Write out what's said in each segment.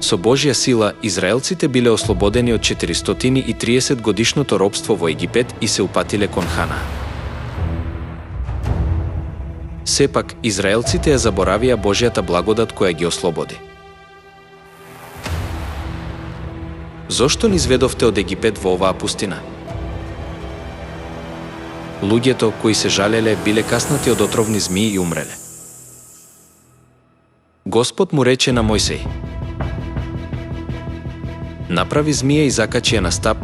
Со Божја сила, израелците биле ослободени од 430 годишното робство во Египет и се упатиле кон Хана. Сепак, израелците ја заборавија Божјата благодат која ги ослободи. Зошто ни изведовте од Египет во оваа пустина? Луѓето кои се жалеле биле каснати од отровни змии и умреле. Господ му рече на Мојсеј: направи змија и закачи ја на стап.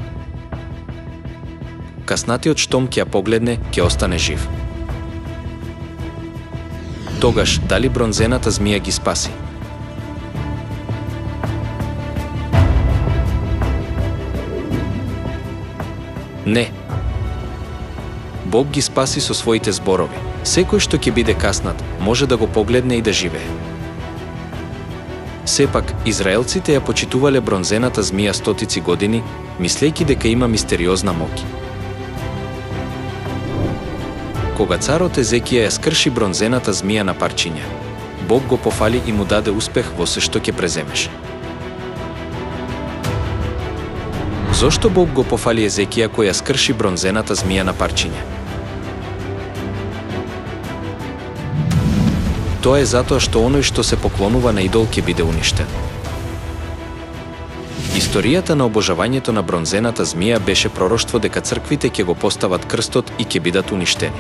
Каснатиот штом ќе ја погледне, ќе остане жив. Тогаш дали бронзената змија ги спаси? Не. Бог ги спаси со своите зборови. Секој што ќе биде каснат, може да го погледне и да живее. Сепак, израелците ја почитувале бронзената змија стотици години, мислејќи дека има мистериозна моќ. Кога царот Езекија ја скрши бронзената змија на парчиња, Бог го пофали и му даде успех во се што ќе преземеше. Зошто Бог го пофали Езекија кој ја скрши бронзената змија на парчиња? Тоа е затоа што оној што се поклонува на идол ќе биде уништен. Историјата на обожавањето на бронзената змија беше пророштво дека црквите ќе го постават крстот и ќе бидат уништени.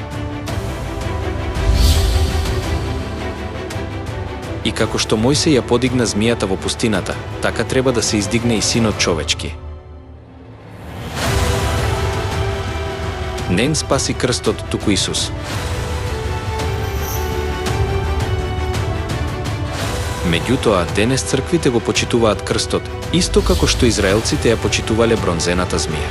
И како што Мојсеј ја подигна змијата во пустината, така треба да се издигне и Синот човечки. Не спаси крстот, туку Исус. Меѓутоа, денес црквите го почитуваат крстот, исто како што израелците ја почитувале бронзената змија.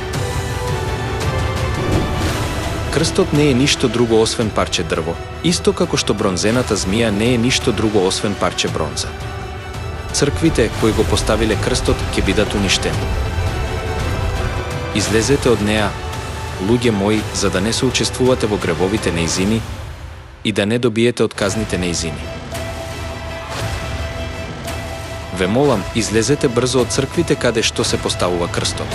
Крстот не е ништо друго освен парче дрво, исто како што бронзената змија не е ништо друго освен парче бронза. Црквите кои го поставиле крстот ќе бидат уништени. Излезете од неа, луѓе мои, за да не се учествувате во гревовите неизини и да не добиете од казните неизини. Ве молам, излезете брзо од црквите каде што се поставува крстот.